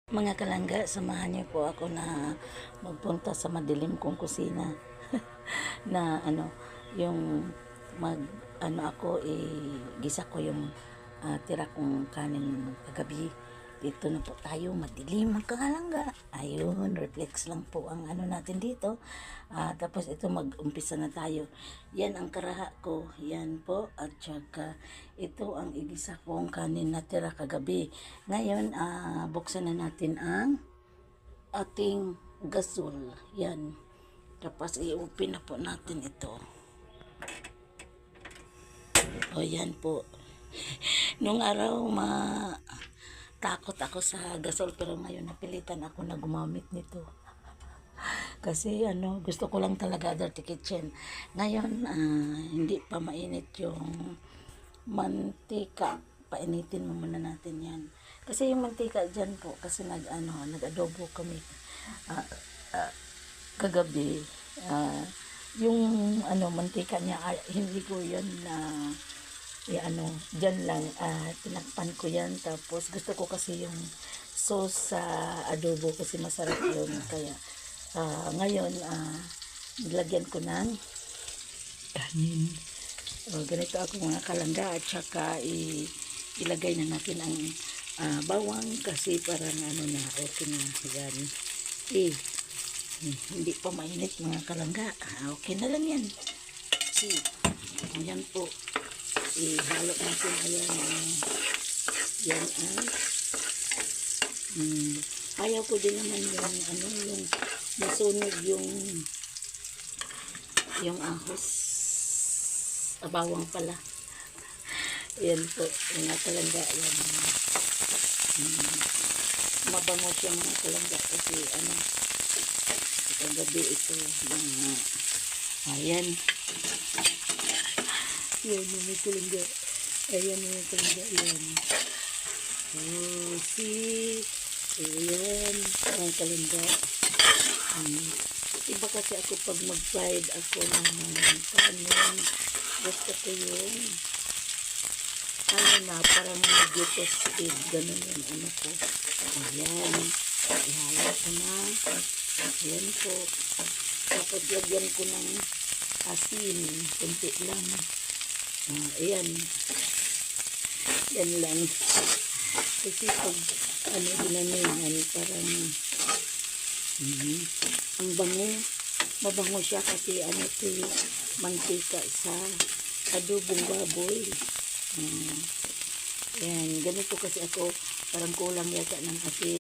Mga kalangga, samahan niyo po ako na magpunta sa madilim kong kusina. Na yung mag ako gisa ko yung tira kong kanin kagabi. Dito na po tayo, madilim mga kalangga. Ayun, reflex lang po ang natin dito. Tapos ito mag-umpisa na tayo. Yan ang karaha ko, yan po. At saka ito ang igisa kong kanin na tira kagabi. Ngayon, buksan na natin ang ating gasol. Yan. Tapos i-open na po natin ito. O yan po. Nung araw takot ako sa gasol, pero ngayon napilitan ako na gumamit nito. Kasi gusto ko lang talaga dirty kitchen. Ngayon, hindi pa mainit yung mantika. Painitin mo muna natin yan. Kasi yung mantika dyan po, kasi nag-adobo kami kagabi. Yung mantika niya, hindi ko yan dyan lang, tinakpan ko yan. Tapos gusto ko kasi yung sauce sa adobo kasi masarap yun. Kaya ngayon, nilagyan ko ng kanin. Ganito ako mga kalangga, at saka ilagay na natin ang bawang kasi parang okay na yan. Hindi pa mainit mga kalangga. Okay na lang yan. Ayan po. Ihalo natin. Ayan ayaw ko din naman yung masunog yung ahos. Bawang pala. Ayan po. Mga kalangga. Ayan. Mabango siya mga kalangga kasi kagabi ito ayan. Yan yung mga kalangga. Ayan yung mga kalangga. Ayan. Ayan mga kalangga. Iba kasi ako pag mag-fried ako ng kanin. Gusto ko yung parang medyo toasted. Ganun yung ko. Ayan. Ihalo ko na. Ayan po. Tapos lagyan ko ng asin. Kunti lang. Ayan. Yan lang. Kasi pag ginanihan, parang ang bango. Mabango siya kasi mantika sa adobong baboy. Yan. Ganito kasi ako, parang kulang yata ng asin.